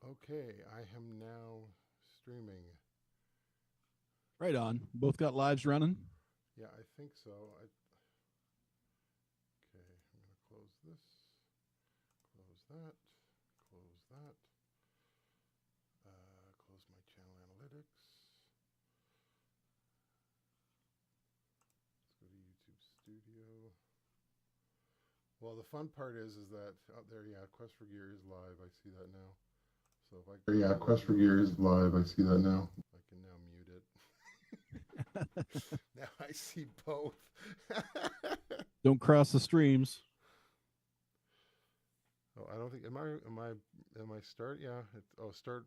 Okay, I am now streaming. Right on. Both got lives running. Yeah, I think so. Okay, I'm going to close this, close that, close that, close my channel analytics. Let's go to YouTube Studio. Well, the fun part is that there, yeah, Quest for Gear is live. I see that now. So if I yeah, Quest for Gear is live. I see that now. I can now mute it. Now I see both. Don't cross the streams. Oh, I don't think am I start? Yeah. Start.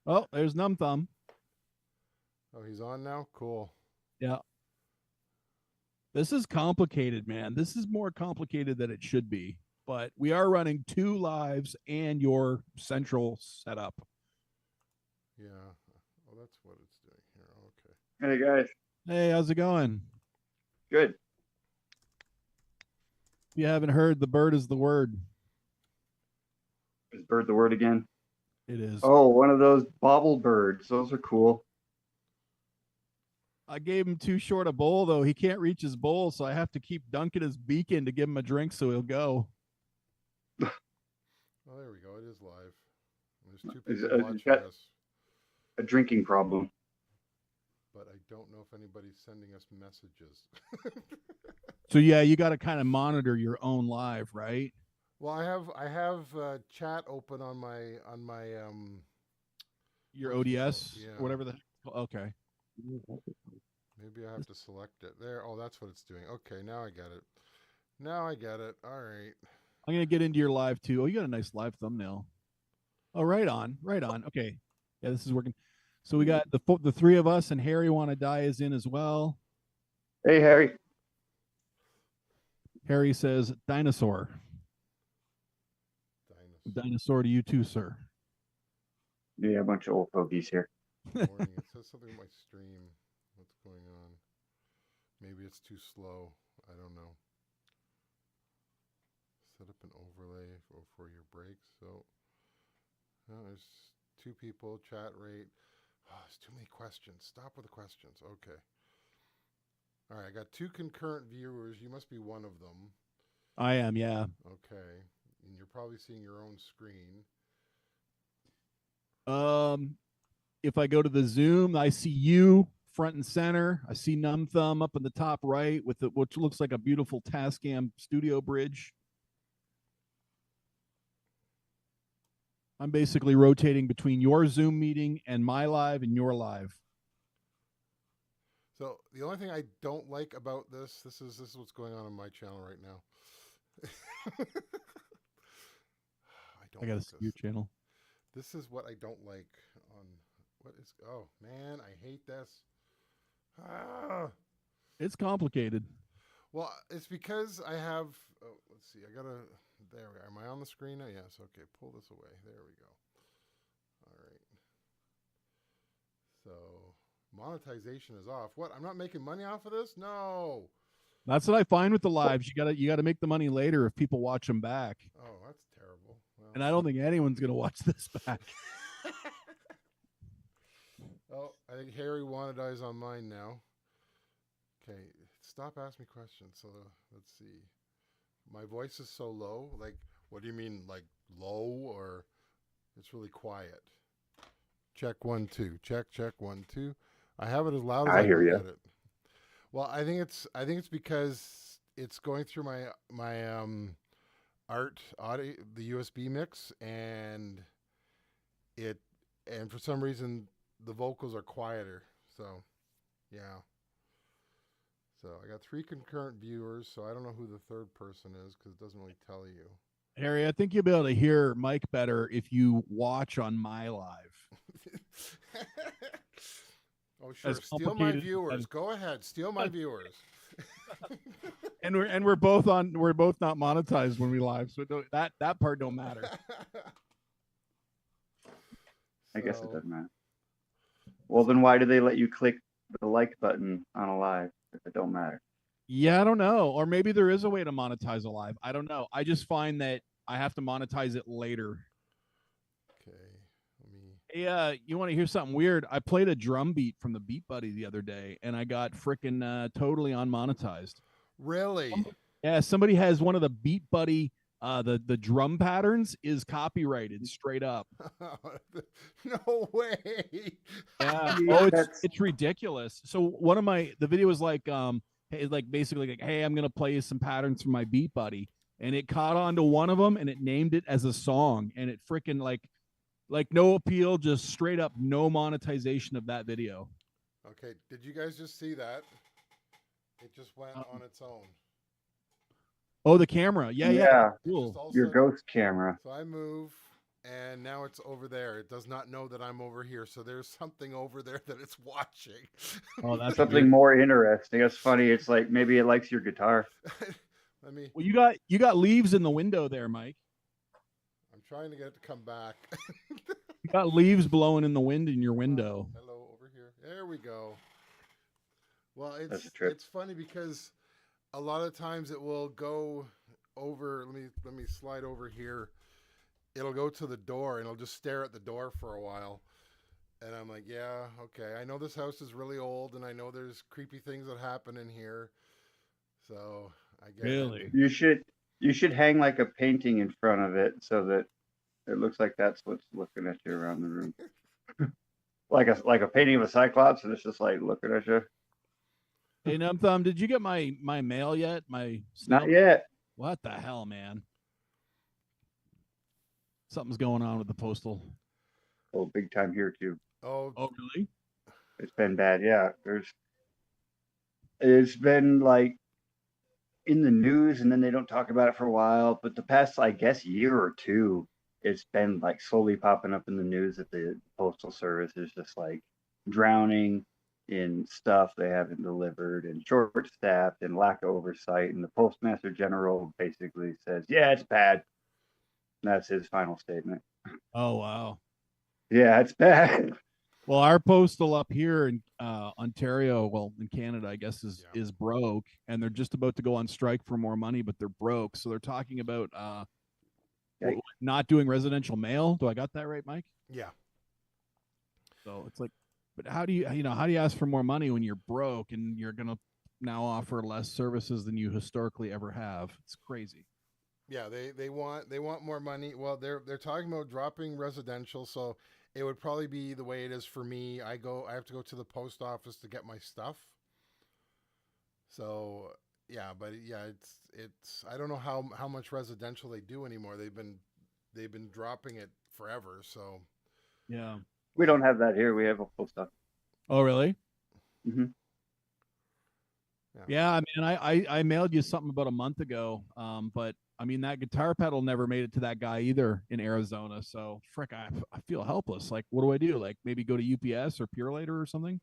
Oh, there's Numb Thumb. Oh, he's on now. Cool. Yeah. This is complicated, man. This is more complicated than it should be. But we are running 2 lives and your central setup. Yeah. Oh, that's what it's doing here. Okay. Hey guys. Hey, how's it going? Good. If you haven't heard, the bird is the word. Is bird the word again? It is. Oh, one of those bobble birds. Those are cool. I gave him too short a bowl, though. He can't reach his bowl, so I have to keep dunking his beak in to give him a drink so he'll go. Oh, there we go. It is live. There's 2 people watching us. A drinking problem. But I don't know if anybody's sending us messages. So yeah, you got to kind of monitor your own live, right? Well, I have chat open on my your ODS, yeah. or whatever the. Okay. Maybe I have to select it there. Oh, that's what it's doing. Okay, now I get it. Now I get it. All right. I'm gonna get into your live too. Oh, you got a nice live thumbnail. Oh, right on, right on. Okay, yeah, this is working. So we got the 3 of us, and Harry Wanna Die is in as well. Hey, Harry. Harry says dinosaur. Dinosaur to you too, sir. Yeah, a bunch of old fogies here. Morning. It says something in my stream. What's going on? Maybe it's too slow. I don't know. Set up an overlay for your breaks. So there's 2 people. Chat rate. Oh, there's too many questions. Stop with the questions. Okay. All right. I got 2 concurrent viewers. You must be one of them. I am, yeah. Okay. And you're probably seeing your own screen. If I go to the Zoom, I see you front and center. I see Numb Thumb up in the top right with which looks like a beautiful Tascam studio bridge. I'm basically rotating between your Zoom meeting and my live and your live. So the only thing I don't like about this is what's going on my channel right now. I gotta see your channel. This is what I don't like on what is. Oh man, I hate this. It's complicated. Well, it's because I have. Oh, let's see. I gotta. There we are. Am I on the screen now? Yes. Okay. Pull this away. There we go. All right. So monetization is off. What? I'm not making money off of this? No. That's what I find with the lives. You gotta make the money later if people watch them back. Oh, that's terrible. Well, and I don't think anyone's gonna watch this back. Oh, I think Harry Wanna Die is on mine now. Okay, stop asking me questions. So let's see. My voice is so low. Like, what do you mean, like low, or it's really quiet? Check 1 2. Check 1 2. I have it as loud as I hear can you. get it. Well, I think it's because it's going through my art audio, the USB mix, and for some reason the vocals are quieter. So, yeah. So I got 3 concurrent viewers. So I don't know who the third person is because it doesn't really tell you. Harry, I think you'll be able to hear Mike better if you watch on my live. Oh, sure. Steal my viewers. Go ahead. Steal my viewers. and we're both not monetized when we live, so that part don't matter. I guess it doesn't matter. Well, then why do they let you click the like button on a live if it don't matter? Yeah, I don't know. Or maybe there is a way to monetize a live. I don't know. I just find that I have to monetize it later. Okay. Hey, you want to hear something weird? I played a drum beat from the Beat Buddy the other day, and I got freaking totally unmonetized. Really? Yeah, somebody has one of the Beat Buddy. The drum patterns is copyrighted straight up. No way. Yeah. Yeah, Oh, it's that's it's ridiculous. So one of the video was like hey, like basically like, hey, I'm gonna play you some patterns from my Beat Buddy, and it caught on to one of them and it named it as a song, and it freaking like no appeal, just straight up no monetization of that video. Okay, did you guys just see that? It just went on its own. Oh, the camera. Yeah, yeah. yeah, Cool. your ghost camera. So I move, and now it's over there. It does not know that I'm over here. So there's something over there that it's watching. Oh, that's Something weird. more interesting. That's funny. It's like maybe it likes your guitar. Let me. Well, you got leaves in the window there, Mike. I'm trying to get it to come back. You got leaves blowing in the wind in your window. Hello, over here. There we go. Well, That's a trip. it's funny because a lot of times it will go over. Let me slide over here. It'll go to the door and it'll just stare at the door for a while. And I'm like, yeah, okay. I know this house is really old, and I know there's creepy things that happen in here. So I get Really? it. You should hang like a painting in front of it so that it looks like that's what's looking at you around the room. like a painting of a cyclops, and it's just like looking at you. Hey, Numb Thumb, did you get my mail yet? My Not yet. What the hell, man? Something's going on with the postal. Oh, big time here too. Oh, really? It's been bad. Yeah, it's been like in the news, and then they don't talk about it for a while. But the past, I guess, year or two, it's been like slowly popping up in the news that the postal service is just like drowning in stuff they haven't delivered, and short-staffed, and lack of oversight. And the postmaster general basically says, "Yeah, it's bad." And that's his final statement. Oh, wow. Yeah, it's bad. Well, our postal up here in Ontario, well, in Canada, I guess, is broke, and they're just about to go on strike for more money, but they're broke. So they're talking about not doing residential mail. Do I got that right, Mike? yeah. So it's like, but how do you ask for more money when you're broke and you're gonna now offer less services than you historically ever have? It's crazy. Yeah, they want more money. Well, they're talking about dropping residential, so it would probably be the way it is for me. I have to go to the post office to get my stuff. So yeah, but yeah, it's I don't know how much residential they do anymore. They've been dropping it forever. So yeah, we don't have that here. We have a post office. Oh, really? Mm-hmm. Yeah, I mean, I mailed you something about a month ago, but I mean that guitar pedal never made it to that guy either in Arizona. So frick, I feel helpless. Like, what do I do? Like, maybe go to UPS or Pure Later or something?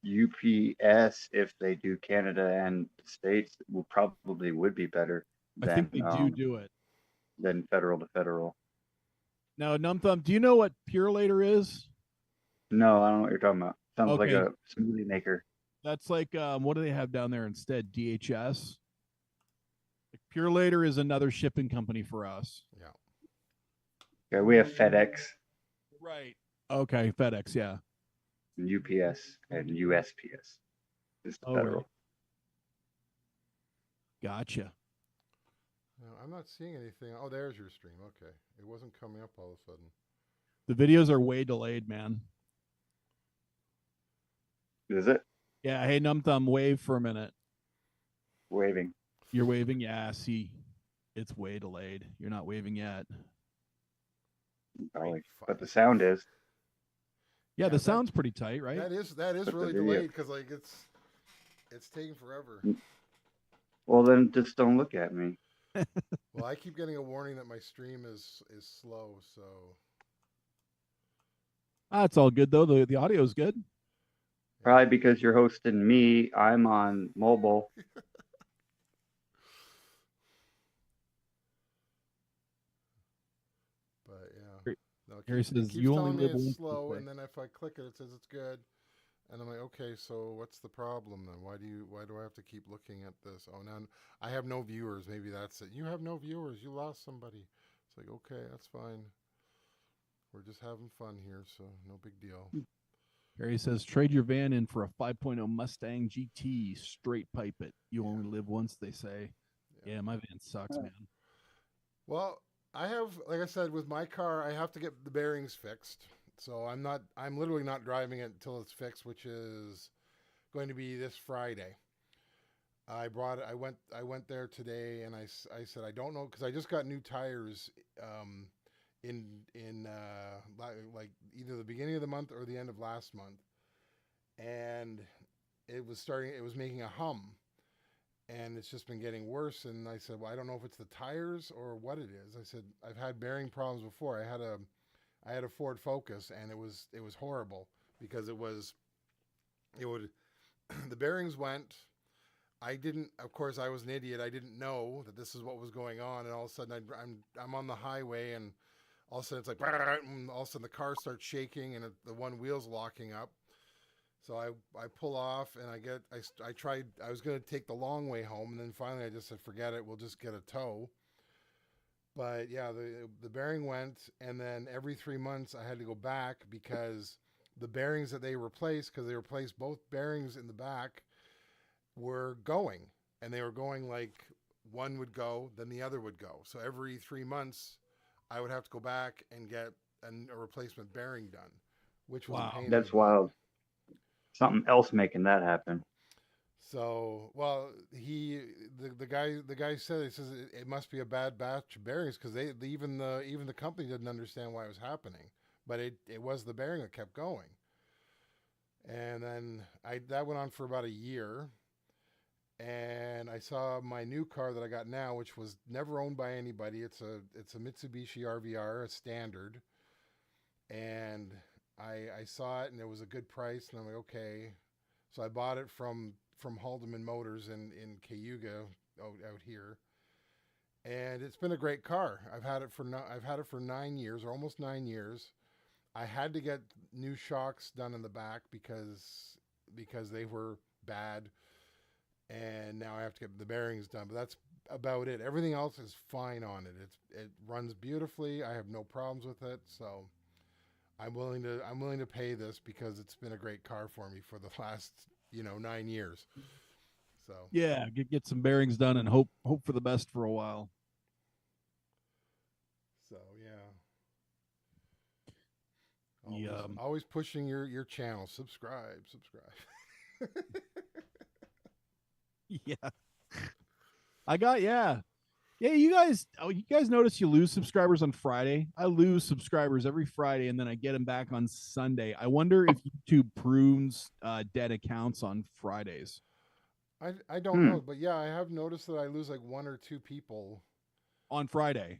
UPS, if they do Canada and the States, would be better I think than they do it. than federal to federal. Now, Numb Thumb, do you know what Pure Later is? No, I don't know what you're talking about. Sounds like Okay. a smoothie maker. That's like what do they have down there instead? DHS. Like, Pure Later is another shipping company for us. yeah. Okay, we have FedEx, Right. Okay, FedEx. Yeah. and UPS, and USPS. It's the federal. Really? Gotcha. No, I'm not seeing anything. Oh, there's your stream. Okay, it wasn't coming up all of a sudden. The videos are way delayed, man. Is it Yeah. Hey, Numb Thumb, wave for a minute. waving? You're waving. Yeah. See, it's way delayed. You're not waving yet. Probably, but the sound is. Yeah, the sound's pretty tight, right? That is But really the video- delayed because like it's taking forever. Well, then just don't look at me. Well, I keep getting a warning that my stream is slow. So It's all good though. The audio's good. Probably because you're hosting me. I'm on mobile. But yeah, no, Harry it says, keeps "You only telling me live it's once, slow, okay." and then if I click it, it says it's good, and I'm like, okay, so what's the problem then? Why do I have to keep looking at this? Oh, now I have no viewers. Maybe that's it. You have no viewers. You lost somebody. It's like, okay, that's fine. We're just having fun here, so no big deal. Harry says, trade your van in for a 5.0 Mustang GT. Straight pipe it. You only live once, they say. Yeah, my van sucks, man. Well, I have, like I said, with my car, I have to get the bearings fixed. So I'm literally not driving it until it's fixed, which is going to be this Friday. I went there today, and I said I don't know, because I just got new tires in like either the beginning of the month or the end of last month, and it was making a hum, and it's just been getting worse. And I said, well, I don't know if it's the tires or what it is. I said, I've had bearing problems before. I had a Ford Focus, and it was horrible, because it would the bearings went. Of course, I was an idiot. I didn't know that this is what was going on. And all of a sudden I'm on the highway, and all of a sudden it's like, and all of a sudden the car starts shaking, and the one wheel's locking up. So I pull off, and I was going to take the long way home. And then finally I just said, forget it. We'll just get a tow. But yeah, the bearing went, and then every 3 months I had to go back, because the bearings that they replaced, because they replaced both bearings in the back, were going, and they were going like one would go, then the other would go. So every 3 months I would have to go back and get a replacement bearing done, which was a pain. That's wild. Something else making that happen. So, well, the guy said, he says it must be a bad batch of bearings, because even the company didn't understand why it was happening, but it was the bearing that kept going. And then that went on for about a year. And I saw my new car that I got now, which was never owned by anybody. It's a Mitsubishi RVR, a standard. And I saw it, and it was a good price, and I'm like, okay. So I bought it from Haldeman Motors in Cayuga out here. And it's been a great car. I've had it for 9 years, or almost 9 years. I had to get new shocks done in the back because they were bad. And now I have to get the bearings done, but that's about it. Everything else is fine on it. It runs beautifully. I have no problems with it. So I'm willing to pay this, because it's been a great car for me for the last 9 years. So yeah, get some bearings done and hope for the best for a while. So yeah. Always pushing your channel. Subscribe. Yeah. You guys notice you lose subscribers on Friday? I lose subscribers every Friday, and then I get them back on Sunday. I wonder if YouTube prunes dead accounts on Fridays. I don't know, but yeah, I have noticed that I lose like 1 or 2 people on Friday.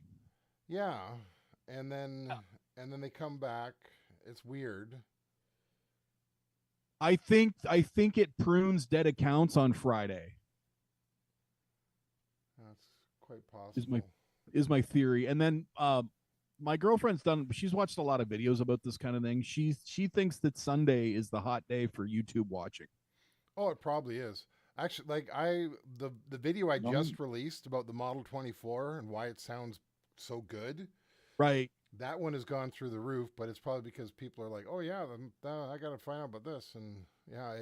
Yeah. And then they come back. It's weird. I think it prunes dead accounts on Friday. That's quite possible. Is my theory. And then my girlfriend's she's watched a lot of videos about this kind of thing. She thinks that Sunday is the hot day for YouTube watching. Oh, it probably is. Actually, like the video I just released about the Model 24 and why it sounds so good. Right. That one has gone through the roof, but it's probably because people are like, "Oh yeah, I got to find out about this." And yeah,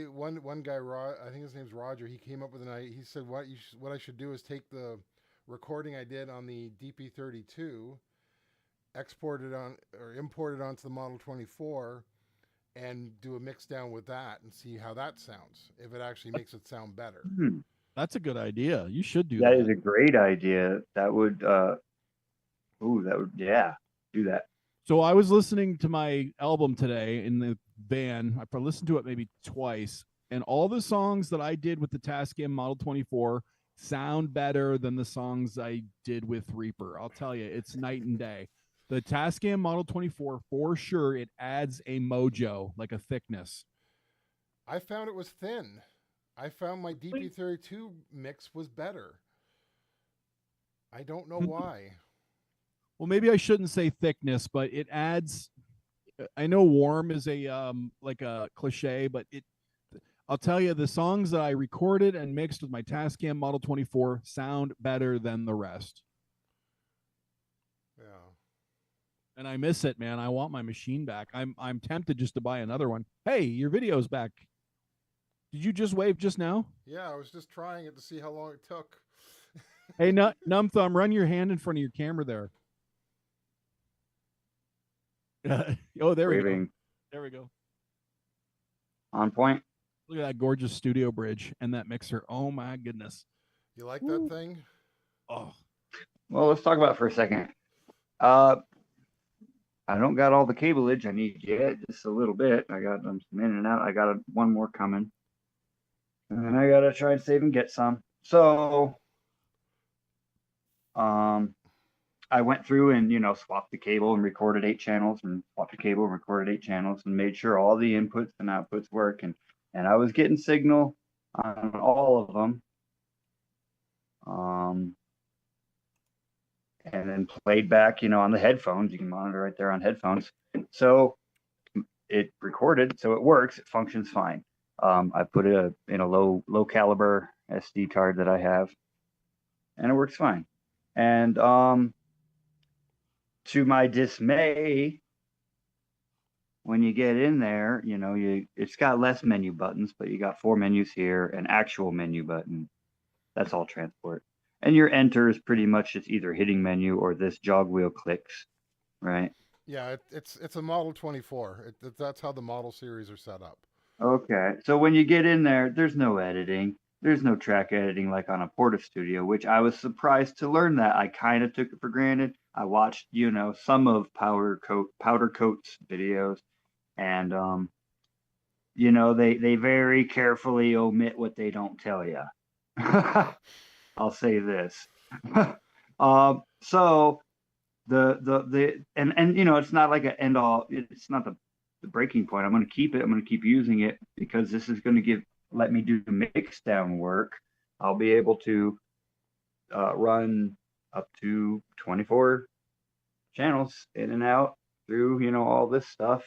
one guy, I think his name's Roger. He came up with he said, "What I should do is take the recording I did on the DP32, import it onto the Model 24, and do a mix down with that and see how that sounds. If it actually makes it sound better." That's a good idea. You should do that. That is a great idea. That would do that. So I was listening to my album today in the van. I listened to it maybe twice, and all the songs that I did with the Tascam Model 24 sound better than the songs I did with Reaper. I'll tell you, it's night and day. The Tascam Model 24, for sure, it adds a mojo, like a thickness. I found it was thin. I found my DP32 mix was better. I don't know why. Well, maybe I shouldn't say thickness, but it adds. I know warm is a like a cliche, but I'll tell you, the songs that I recorded and mixed with my Tascam Model 24 sound better than the rest. Yeah. And I miss it, man. I want my machine back. I'm tempted just to buy another one. Hey, your video's back. Did you just wave just now? Yeah, I was just trying it to see how long it took. Hey, Numb Thumb, run your hand in front of your camera there. Oh, there we go. Waving There we go. on point. Look at that gorgeous studio bridge and that mixer. Oh my goodness. You like that thing? Oh, Well, let's talk about it for a second. I don't got all the cableage I need yet, just a little bit. I got some in and out. I got one more coming, and then I gotta try and save and get some. So, I went through and swapped the cable and recorded 8 channels, and swapped the cable and recorded 8 channels, and made sure all the inputs and outputs work, and I was getting signal on all of them. And then played back, on the headphones. You can monitor right there on headphones. So it recorded, so it works. It functions fine. I put it in a low caliber SD card that I have, and it works fine. And to my dismay, when you get in there, it's got less menu buttons, but you got 4 menus here, an actual menu button. That's all transport. And your enter is pretty much just either hitting menu or this jog wheel clicks, right? Yeah, it's a Model 24. That's how the model series are set up. Okay. So when you get in there, there's no editing. There's no track editing like on a Porta Studio, which I was surprised to learn that. I kind of took it for granted. I watched, some of Powder Coat's videos, and they very carefully omit what they don't tell you. I'll say this. So it's not like an end all. It's not the breaking point. I'm going to keep it. I'm going to keep using it because this is going to let me do the mix down work. I'll be able to run up to 24 channels in and out through all this stuff.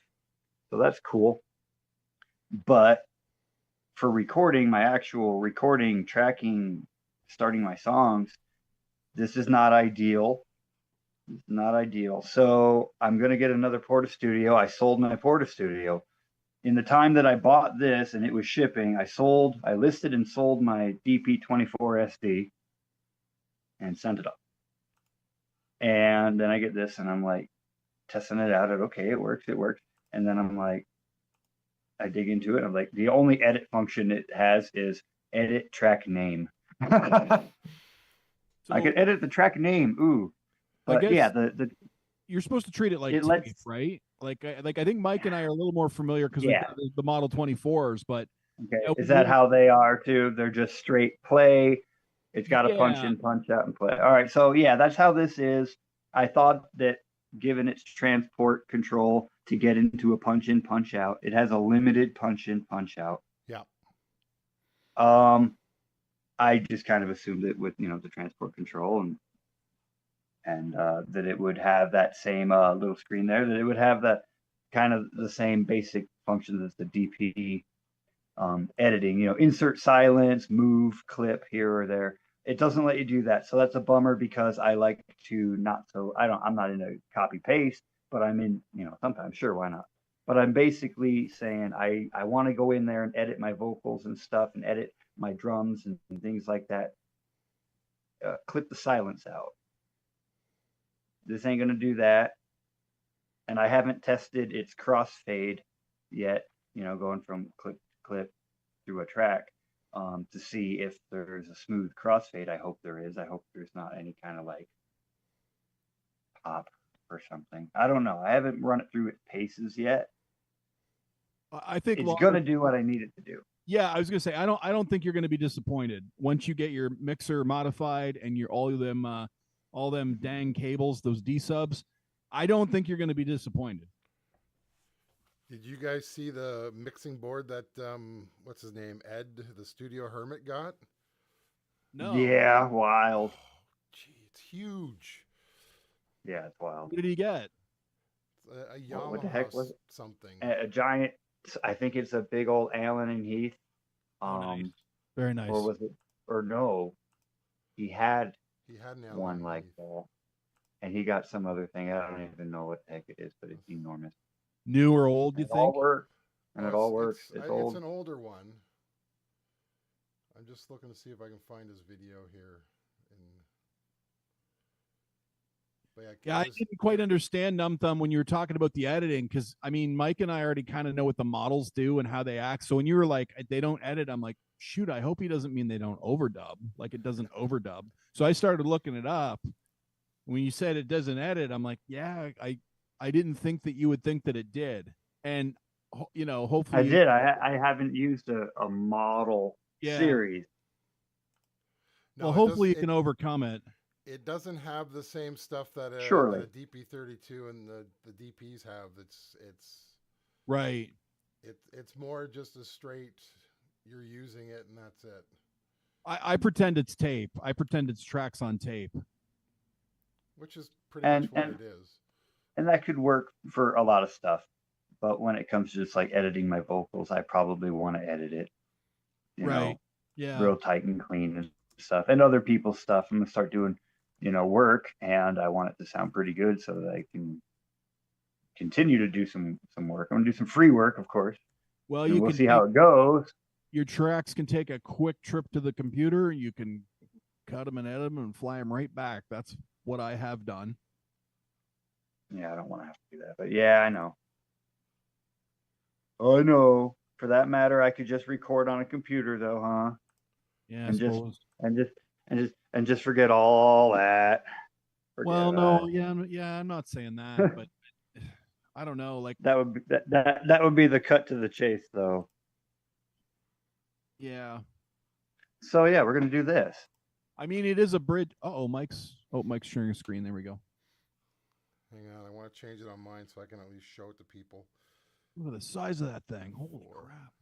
So that's cool. But for recording, my actual recording, tracking, starting my songs, this is not ideal. It's not ideal. So I'm going to get another Porta Studio. I sold my Porta Studio. In the time that I bought this and it was shipping, I listed and sold my DP24 SD and sent it up. And then I get this and I'm like testing it out. Okay, it works. And then I'm like, I dig into it. I'm like, the only edit function it has is edit track name. I can edit the track name. Ooh. But I guess yeah, you're supposed to treat it like tape, right? Like I think Mike and I are a little more familiar because we've got the Model 24s, but okay, is that how they are too? They're just straight play. It's got to punch in, punch out, and play. All right, so yeah, that's how this is. I thought that given its transport control to get into a punch in, punch out, it has a limited punch in, punch out. Yeah. I just kind of assumed it with the transport control and that it would have that same little screen there, that it would have that kind of the same basic functions as the DP editing, insert silence, move, clip here or there. It doesn't let you do that. So that's a bummer because I like to I'm not into copy paste, but I'm in, sometimes, sure, why not? But I'm basically saying I want to go in there and edit my vocals and stuff and edit my drums and things like that. Clip the silence out. This ain't going to do that. And I haven't tested its crossfade yet, going from clip to clip through a track to see if there's a smooth crossfade. I hope there is. I hope there's not any kind of like pop or something. I don't know. I haven't run it through its paces yet. I think it's going to do what I need it to do. Yeah, I was gonna say I don't think you're gonna be disappointed once you get your mixer modified and you're all them dang cables, those D subs. I don't think you're gonna be disappointed. Did you guys see the mixing board that what's his name, Ed, the studio hermit, got? No. Yeah, wild. Gee, it's huge. Yeah, it's wild. What did he get? A Yamaha, what the heck was it? Something. A giant. I think it's a big old Allen and Heath. Nice. Very nice. Or was it? Or no, he had an one like that, and he got some other thing. I don't even know what the heck it is, but it's enormous. New or old, you It all think? works, and Oh, it all works. It's it's old. an older one. I'm just looking to see if I can find his video here. But Yeah, I didn't quite understand Numb Thumb when you were talking about the editing, because I mean, Mike and I already kind of know what the models do and how they act. So when you were like, they don't edit, I'm like, shoot, I hope he doesn't mean they don't overdub. Like it doesn't overdub. So I started looking it up. When you said it doesn't edit, I'm like, yeah, I didn't think that you would think that it did. And you know, hopefully I you, did. I haven't used a model yeah. series. Well, no, it does. hopefully you can overcome it. It doesn't have the same stuff that Surely. a DP32 and the DPs have. Right. It's more just a straight. You're using it and that's it. I pretend it's tape. I pretend it's tracks on tape. Which is pretty much what And it is. and that could work for a lot of stuff. But when it comes to just like editing my vocals, I probably want to edit it, you Right. know, Yeah. real tight and clean and stuff. And other people's stuff, I'm gonna start doing, work, and I want it to sound pretty good so that I can continue to do some work. I'm gonna do some free work, of course, Well, and you we'll can see how it goes. your tracks can take a quick trip to the computer. You can cut them and edit them and fly them right back. That's what I have done. Yeah, I don't want to have to do that, but yeah, I know. I know. For that matter, I could just record on a computer, though, huh? Yeah, I And just suppose. and just forget all that. Forget Well, that. no, yeah, I'm not saying that, but I don't know. Like, That would be that would be the cut to the chase, though. yeah. So yeah, we're gonna do this. I mean, it is a bridge. Mike's sharing a screen. There we go. Hang on, I want to change it on mine so I can at least show it to people. Look at the size of that thing. Holy crap.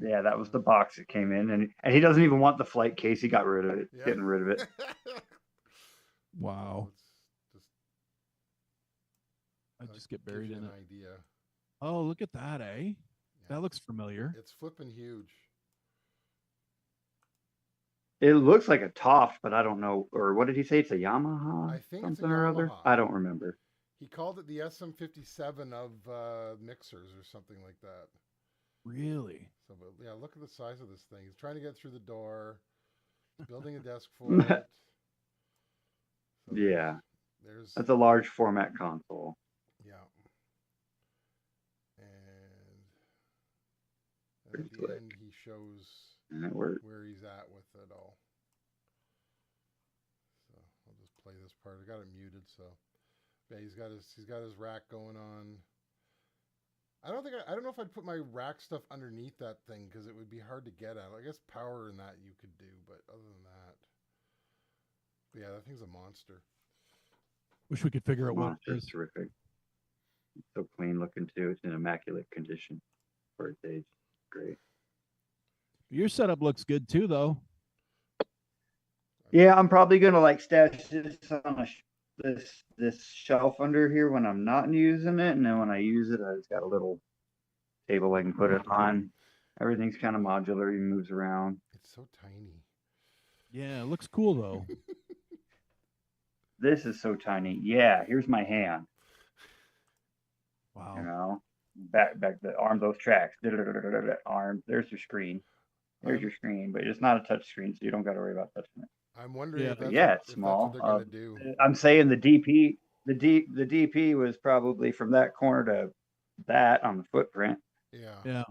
Yeah, that was the box that came in, and he doesn't even want the flight case. He got rid of it. Yeah. Getting rid of it. Wow. I just get buried in an it. idea. Oh, look at that, eh? Yeah. That looks familiar. It's flipping huge. It looks like a Toft, but I don't know. Or what did he say? It's a Yamaha. I think something it's a or other. Yamaha. I don't remember. He called it the SM57 of mixers or something like that. Really? So, but yeah, look at the size of this thing. He's trying to get through the door. He's building a desk for it. So Yeah, there's that's a large format console. yeah, and Pretty at the slick. end he shows And it worked. where he's at with it all. So I'll just play this part. I got it muted, so yeah, he's got his rack going on. I don't know if I'd put my rack stuff underneath that thing because it would be hard to get at. I guess power in that you could do, but other than that, but yeah, that thing's a monster. Wish we could figure out what it It's is. terrific. It's so clean looking too. It's in immaculate condition for its age. Great. Your setup looks good too, though. Yeah, I'm probably gonna like stash this on this shelf under here when I'm not using it, and then when I use it, I just got a little table I can put it on. Everything's kind of modular. He moves around. It's so tiny. Yeah, it looks cool though. This is so tiny. Yeah, here's my hand. Wow. You know, back the arm, those tracks. Arm. There's your screen. There's your screen, but it's not a touch screen, so you don't got to worry about touching it. I'm wondering Yeah. if that's It's if small. that's what they're gonna do. I'm saying the DP was probably from that corner to that on the footprint. Yeah. Yeah.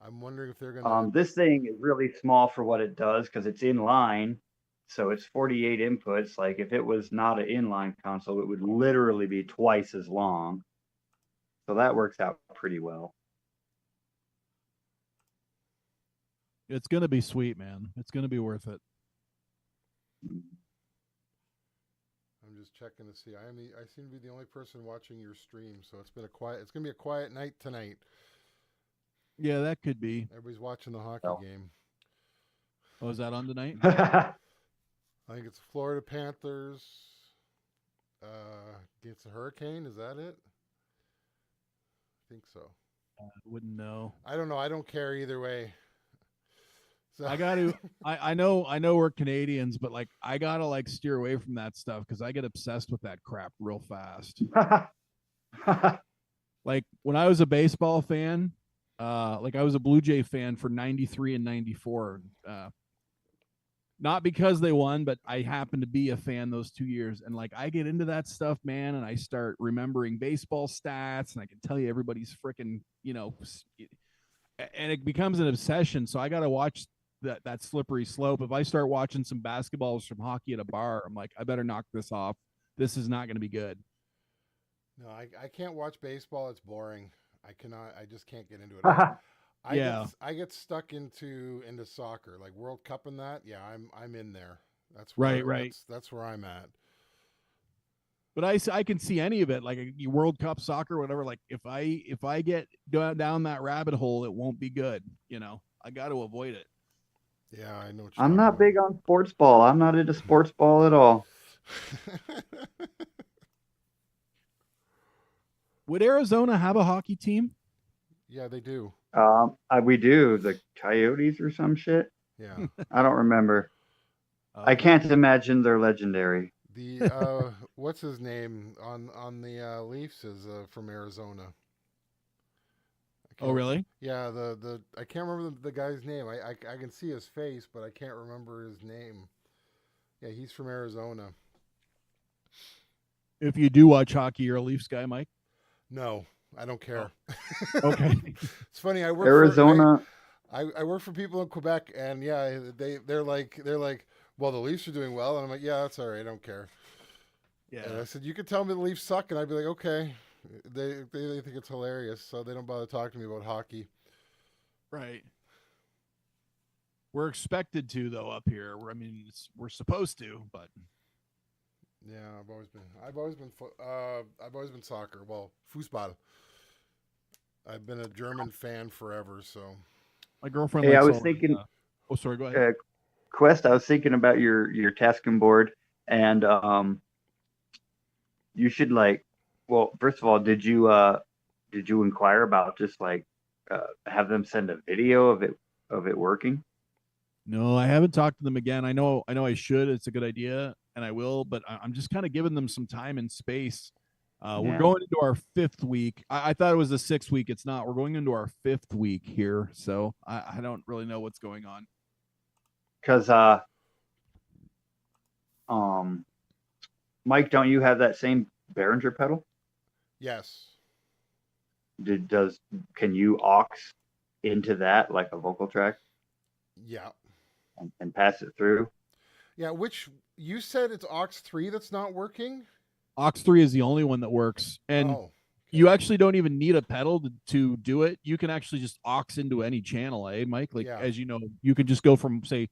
I'm wondering if they're gonna. This thing is really small for what it does because it's in line, so it's 48 inputs. Like if it was not an inline console, it would literally be twice as long. So that works out pretty well. It's gonna be sweet, man. It's gonna be worth it. I'm just checking to see. I seem to be the only person watching your stream, so it's gonna be a quiet night tonight. Yeah, that could be. Everybody's watching the hockey game. Oh, is that on tonight? I think it's Florida Panthers against the Hurricane. Is that it? I think so. I wouldn't know. I don't know. I don't care either way. So I got to. I know. I know we're Canadians, but like I gotta like steer away from that stuff because I get obsessed with that crap real fast. Like when I was a baseball fan, like I was a Blue Jay fan for '93 and '94. Not because they won, but I happened to be a fan those 2 years. And like I get into that stuff, man, and I start remembering baseball stats, and I can tell you everybody's freaking, and it becomes an obsession. So I got to watch that slippery slope. If I start watching some basketballs from hockey at a bar, I'm like, I better knock this off. This is not going to be good. no, I can't watch baseball. It's boring. I cannot. I just can't get into it. Yeah. I get stuck into soccer, like World Cup and that. Yeah, I'm in there. That's where Right. that's where I'm at. But I can see any of it, like a World Cup soccer, whatever. Like if I get down that rabbit hole, it won't be good. I got to avoid it. Yeah, I know what you're I'm not talking big on sports ball. I'm not into sports ball at all. about. Would Arizona have a hockey team? Yeah, they do. We do the Coyotes or some shit. Yeah. I don't remember. I can't imagine they're legendary. The what's his name on the Leafs is from Arizona. Oh, really? Yeah, the I can't remember the guy's name. I can see his face, but I can't remember his name. Yeah, he's from Arizona. If you do watch hockey, you're a Leafs guy, Mike. No, I don't care. Okay. It's funny. I work Arizona. I work for people in Quebec, and yeah, they're like, well, the Leafs are doing well, and I'm like, yeah, that's all right. I don't care. Yeah. And I said, you could tell me the Leafs suck, and I'd be like, okay. They think it's hilarious, so they don't bother talking to me about hockey. Right. We're expected to, though, up here. We're supposed to, but Yeah, I've always been soccer. Well, Fußball. I've been a German fan forever, so. my girlfriend. Hey, I likes was all thinking. Oh, sorry. Go ahead. Quest, I was thinking about your tasking board, and you should well, first of all, did you inquire about just have them send a video of it working? No, I haven't talked to them again. I know I should. It's a good idea, and I will. But I'm just kind of giving them some time and space. We're Yeah. going into our 5th week. I thought it was the 6th week. It's not. We're going into our 5th week here, so I don't really know what's going on. Because Mike, don't you have that same Behringer pedal? Yes. Can you aux into that like a vocal track Yeah. and pass it through? Yeah, which you said it's aux 3 that's not working? Aux 3 is the only one that works, and Oh, okay. you actually don't even need a pedal to do it. You can actually just aux into any channel, Mike? Like, Yeah. as you know, you can just go from, say,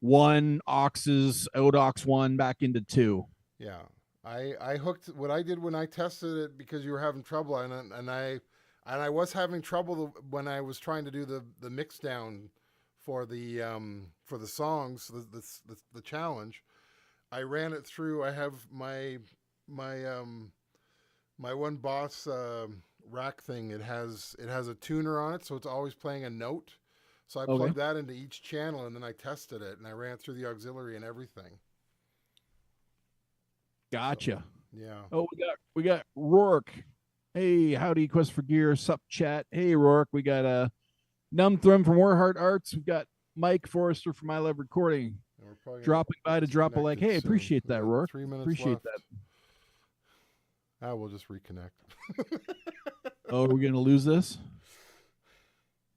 1 auxes, out aux 1 back into 2. Yeah. I hooked what I did when I tested it because you were having trouble, and I was having trouble when I was trying to do the mix down for the songs, the challenge. I ran it through. I have my one Boss rack thing. It has a tuner on it, so it's always playing a note. So I plugged that into each channel, and then I tested it, and I ran through the auxiliary and everything. Gotcha. So, yeah. Oh, we got Rourke. Hey, howdy, Quest for Gear, sup chat. Hey, Rourke. We got Numb Thrum from Warheart Arts. We got Mike Forrester from I Love Recording. Dropping by to drop a like. Hey, appreciate that, Rourke. 3 minutes Appreciate left. that. We'll just reconnect. Oh, we're gonna lose this?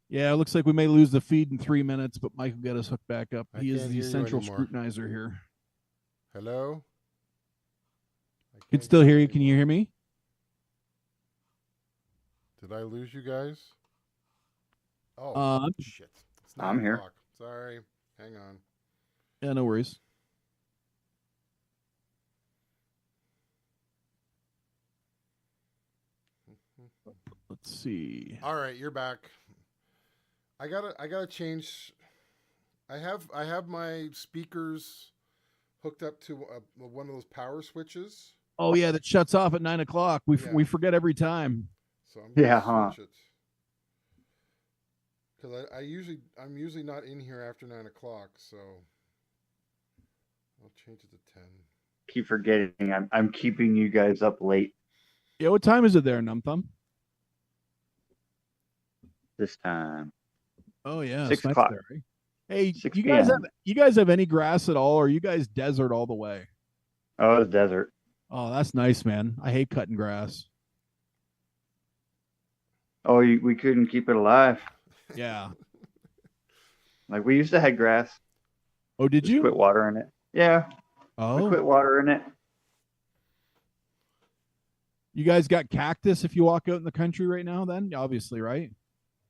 Yeah, it looks like we may lose the feed in 3 minutes, but Mike will get us hooked back up. He is the essential scrutinizer here. Hello? I can still hear you. Can you hear me? Did I lose you guys? Oh, shit. It's 9 I'm here. o'clock. Sorry. Hang on. Yeah, no worries. Let's see. All right, you're back. I gotta change. I have my speakers hooked up to one of those power switches. Oh yeah, that shuts off at 9 o'clock. We forget every time. So I'm gonna switch it because I'm usually not in here after 9 o'clock, so I'll change it to 10. Keep forgetting. I'm keeping you guys up late Yeah, what time is it there, Num Thumb? this time. Oh yeah, 6 it's nice o'clock. there. Right? Hey, 6 you p.m. guys have any grass at all, or are you guys desert all the way? Oh, it's desert. Oh, that's nice, man. I hate cutting grass. Oh, we couldn't keep it alive. Yeah. Like we used to have grass. Oh, did Just you? quit watering it. Yeah, we Oh, quit watering it. you guys got cactus if you walk out in the country right now, then? Obviously, right?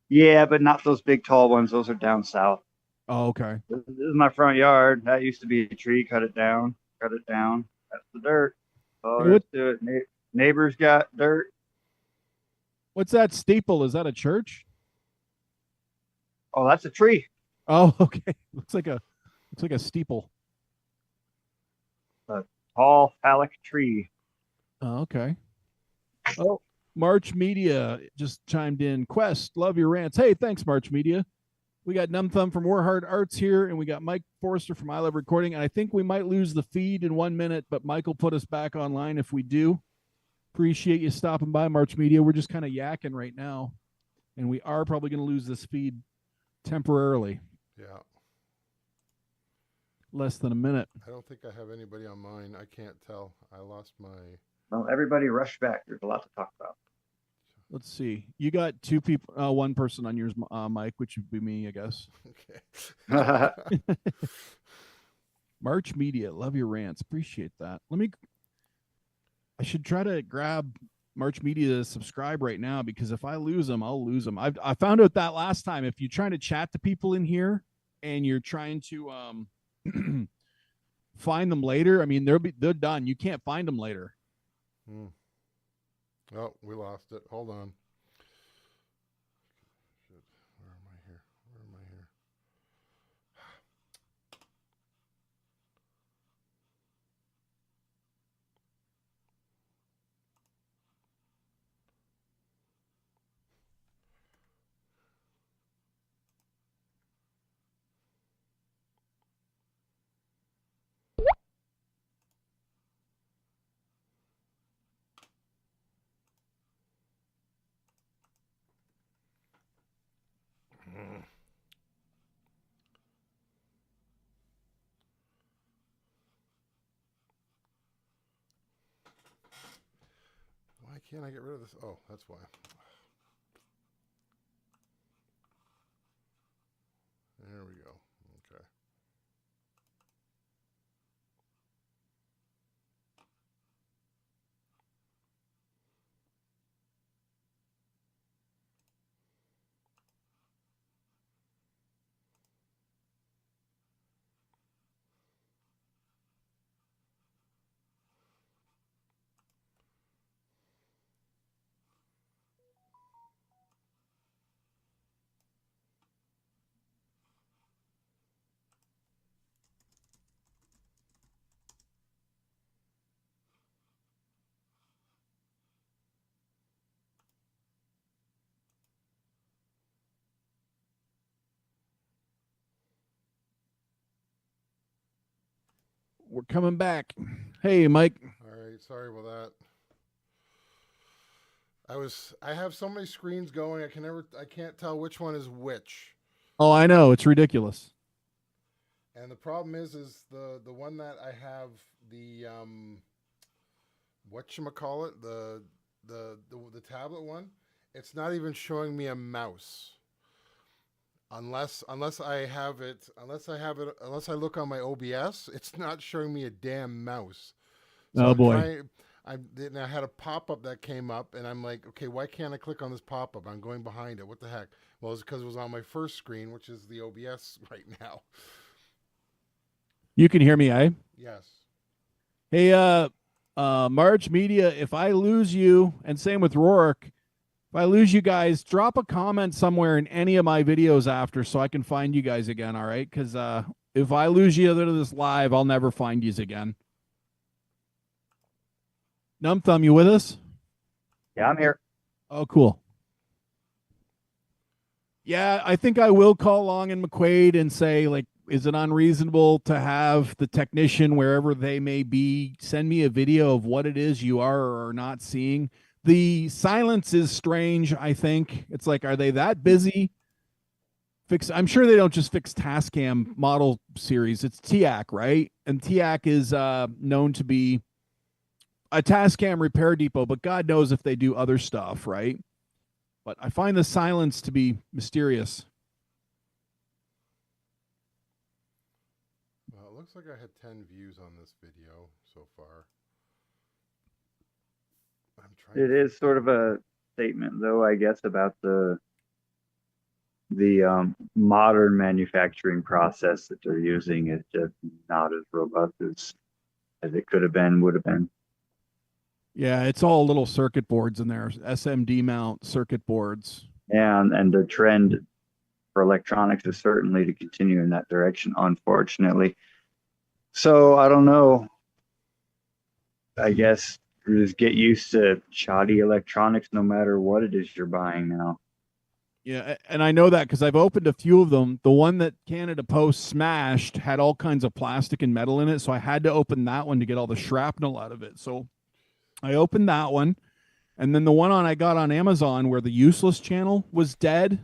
Yeah, but not those big tall ones. Those are down south. Oh, okay. This is my front yard. That used to be a tree. Cut it down. Cut it down. That's the dirt. Oh, Hey, there's to it. Neighbors got dirt. what's that steeple? Is that a church? Oh, that's a tree. Oh, okay. Looks like a steeple. A tall phallic tree. Oh, okay. Oh, March Media just chimed in. Quest, love your rants. Hey, thanks, March Media. We got Numb Thumb from Warheart Arts here, and we got Mike Forrester from I Love Recording. And I think we might lose the feed in 1 minute, but Mike will put us back online if we do. Appreciate you stopping by, March Media. We're just kind of yakking right now, and we are probably going to lose this feed temporarily. Yeah. Less than a minute. I don't think I have anybody on mine. I can't tell. I lost my. Well, everybody rush back. There's a lot to talk about. Let's see. You got two people, one person on yours, Mike, which would be me, I guess. Okay. March Media, love your rants. Appreciate that. I should try to grab March Media to subscribe right now, because if I lose them, I'll lose them. I found out that last time. If you're trying to chat to people in here and you're trying to find them later, I mean, they're done. You can't find them later. Oh, we lost it. Hold on. Shit. Where am I here? Where am I here? Why can't I get rid of this? Oh, that's why. There we go. Okay. We're coming back. Hey, Mike. All right. Sorry about that. I have so many screens going. I can't tell which one is which. Oh, I know. It's ridiculous. And the problem is the one that I have the whatchamacallit, the tablet one, it's not even showing me a mouse. Unless I look on my OBS, it's not showing me a damn mouse. So Oh boy. I had a pop-up that came up, and I'm like, okay, why can't I click on this pop-up? I'm going behind it. What the heck? Well, it's because it was on my first screen, which is the OBS right now. You can hear me, eh? Yes. Hey, March Media, if I lose you, and same with Rourke, if I lose you guys, drop a comment somewhere in any of my videos after so I can find you guys again, all right? Because if I lose you out of this live, I'll never find you again. Numb Thumb, you with us? Yeah, I'm here. Oh, cool. Yeah, I think I will call Long and McQuaid and say, like, is it unreasonable to have the technician, wherever they may be, send me a video of what it is you are or are not seeing? The silence is strange, I think. It's like, are they that busy? I'm sure they don't just fix Tascam model series. It's TIAC, right? And TIAC is known to be a Tascam repair depot, but God knows if they do other stuff, right? But I find the silence to be mysterious. Well, it looks like I had 10 views on this video so far. I'm trying. It is sort of a statement, though, I guess, about the modern manufacturing process that they're using is just not as robust as it could have been, would have been. Yeah, it's all little circuit boards in there, SMD mount circuit boards. And the trend for electronics is certainly to continue in that direction, unfortunately. So I don't know. I guess just get used to shoddy electronics no matter what it is you're buying now. Yeah, and I know that because I've opened a few of them. The one that Canada Post smashed had all kinds of plastic and metal in it, so I had to open that one to get all the shrapnel out of it. So I opened that one, and then the one I got on Amazon where the useless channel was dead.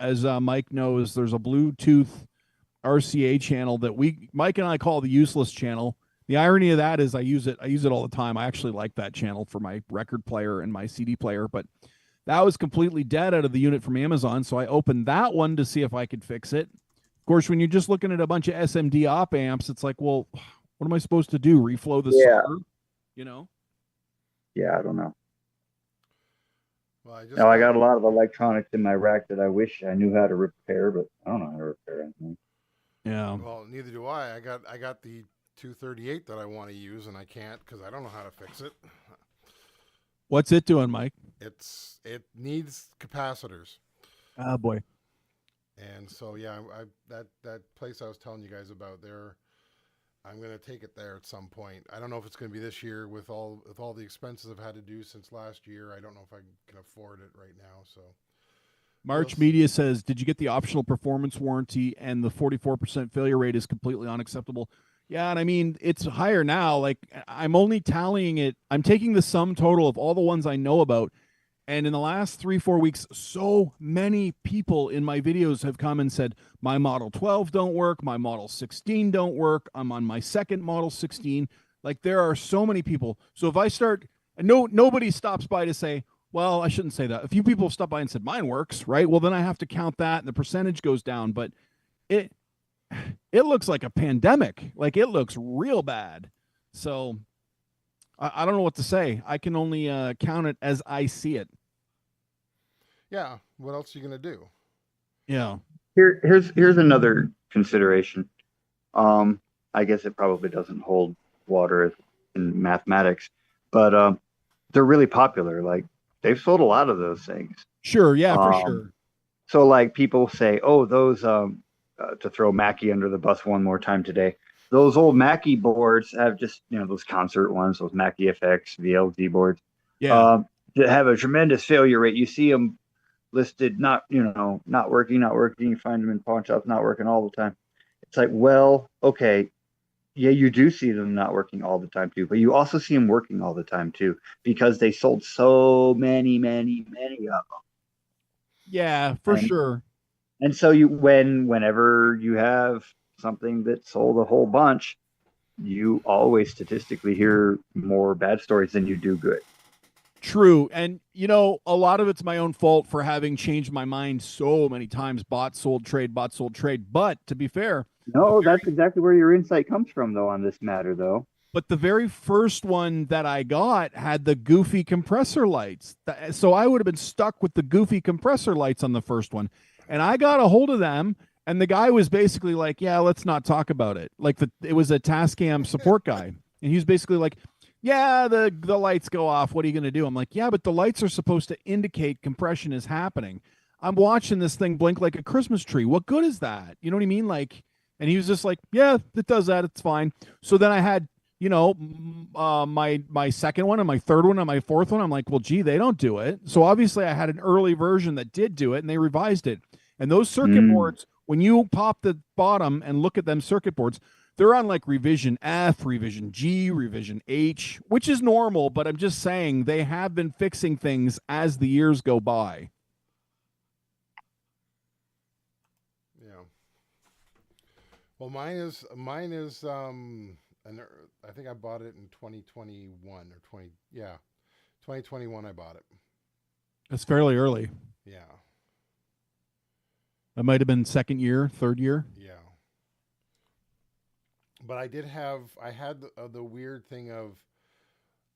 As Mike knows, there's a Bluetooth RCA channel that Mike and I call the useless channel. The irony of that is I use it all the time. I actually like that channel for my record player and my CD player, but that was completely dead out of the unit from Amazon. So I opened that one to see if I could fix it. Of course, when you're just looking at a bunch of SMD op amps, it's like, well, what am I supposed to do? Reflow the solder? You know? Yeah, I don't know. Well, I got a lot of electronics in my rack that I wish I knew how to repair, but I don't know how to repair anything. Yeah. Well, neither do I. I got the 238 that I want to use, and I can't because I don't know how to fix it. What's it doing, Mike? It needs capacitors. Oh boy. And so yeah, that place I was telling you guys about there, I'm gonna take it there at some point. I don't know if it's gonna be this year with all the expenses I've had to do since last year. I don't know if I can afford it right now. So March Media says, did you get the optional performance warranty? And the 44% failure rate is completely unacceptable. Yeah, and I mean, it's higher now. Like, I'm only tallying it. I'm taking the sum total of all the ones I know about. And in the last 3-4 weeks, so many people in my videos have come and said, my Model 12 don't work. My Model 16 don't work. I'm on my second Model 16. Like, there are so many people. So if I start, and nobody stops by to say, well, I shouldn't say that. A few people have stopped by and said, mine works, right? Well, then I have to count that and the percentage goes down. But it looks like a pandemic. Like, it looks real bad. So I don't know what to say. I can only count it as I see it. Yeah. What else are you gonna do? Yeah. Here's another consideration. I guess it probably doesn't hold water in mathematics, but they're really popular. Like, they've sold a lot of those things. Sure. Yeah, for sure. So like people say, oh, those to throw Mackie under the bus one more time today. Those old Mackie boards have just, those concert ones, those Mackie FX VLD boards. Yeah. That have a tremendous failure rate. You see them listed, not working. You find them in pawn shops, not working all the time. It's like, well, okay. Yeah, you do see them not working all the time too, but you also see them working all the time too, because they sold so many of them. Yeah, for sure. And so whenever you have something that sold a whole bunch, you always statistically hear more bad stories than you do good. True. And, a lot of it's my own fault for having changed my mind so many times. Bought, sold, trade, bought, sold, trade. But to be fair. No, that's exactly where your insight comes from, though, on this matter, though. But the very first one that I got had the goofy compressor lights. So I would have been stuck with the goofy compressor lights on the first one. And I got a hold of them. And the guy was basically like, yeah, let's not talk about it. Like, it was a Tascam support guy. And he was basically like, yeah, the lights go off. What are you going to do? I'm like, yeah, but the lights are supposed to indicate compression is happening. I'm watching this thing blink like a Christmas tree. What good is that? You know what I mean? Like, and he was just like, yeah, it does that. It's fine. So then I had, my second one and my third one and my fourth one. I'm like, well, gee, they don't do it. So obviously I had an early version that did do it, and they revised it. And those circuit boards, when you pop the bottom and look at them circuit boards, they're on like revision F, revision G, revision H, which is normal, but I'm just saying they have been fixing things as the years go by. Yeah. Well, mine is and I think I bought it in 2021 or 2021 I bought it. It's fairly early. Yeah. It might have been second year, third year. Yeah. But I had the weird thing of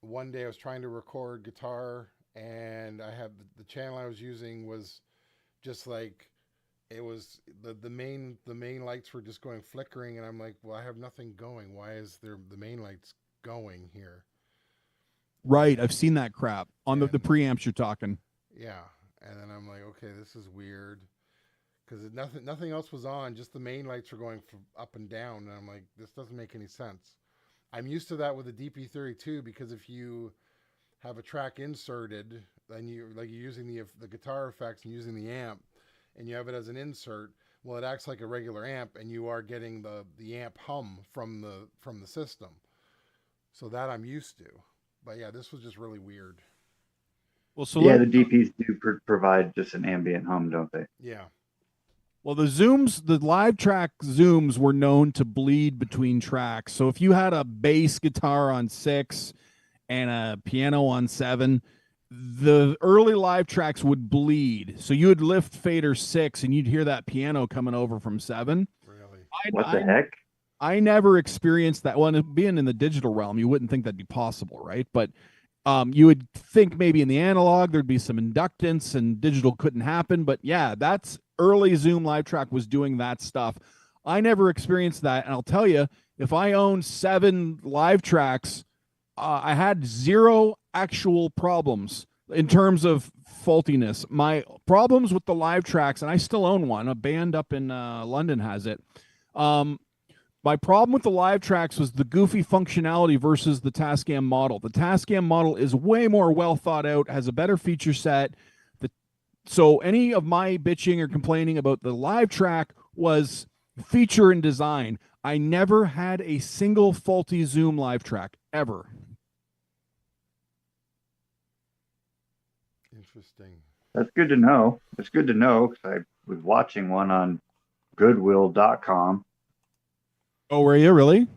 one day I was trying to record guitar, and I had the channel I was using was just like, it was the main lights were just going flickering, and I'm like, well, I have nothing going. Why is there the main lights going here? Right, I've seen that crap on the And preamps you're talking. yeah, and then I'm like, okay, this is weird, because nothing else was on, just the main lights were going up and down, and I'm like, this doesn't make any sense. I'm used to that with the DP32, because if you have a track inserted, then you're using the guitar effects and using the amp, and you have it as an insert, well, it acts like a regular amp, and you are getting the amp hum from the system. So that I'm used to. But yeah, this was just really weird. Well, so yeah, the DPs do provide just an ambient hum, don't they? Yeah. Well, the live track zooms were known to bleed between tracks. So if you had a bass guitar on 6 and a piano on 7, the early live tracks would bleed. So you would lift fader 6 and you'd hear that piano coming over from 7. Really? What the heck? I never experienced that. Well, being in the digital realm, you wouldn't think that'd be possible, right? But you would think maybe in the analog there'd be some inductance and digital couldn't happen. But yeah, that's early Zoom live track was doing that stuff. I never experienced that. And I'll tell you, if I owned 7 live tracks, I had 0 actual problems in terms of faultiness. My problems with the live tracks, and I still own one, a band up in London has it. My problem with the live tracks was the goofy functionality versus the Tascam model. The Tascam model is way more well thought out, has a better feature set. So any of my bitching or complaining about the live track was feature and design. I never had a single faulty Zoom live track, ever. Interesting. That's good to know. It's good to know, because I was watching one on Goodwill.com. Oh, were you really?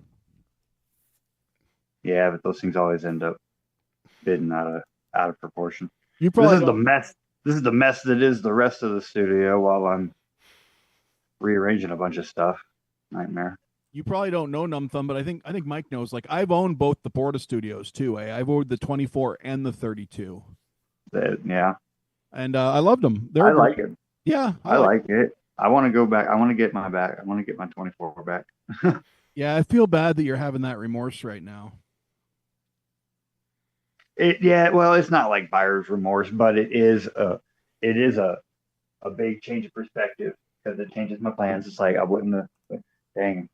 Yeah, but those things always end up bidding out of proportion. You probably This is the mess. This is the mess that is the rest of the studio while I'm rearranging a bunch of stuff. Nightmare. You probably don't know Numb Thumb, but I think Mike knows. Like, I've owned both the Porta Studios too. I've owned the 24 and the 32. Yeah. And I loved them. I like it. Yeah, I like it. I want to go back. I want to get my 24 back. Yeah, I feel bad that you're having that remorse right now. Well, it's not like buyer's remorse, but it is a big change of perspective, because it changes my plans. It's like I wouldn't have, dang,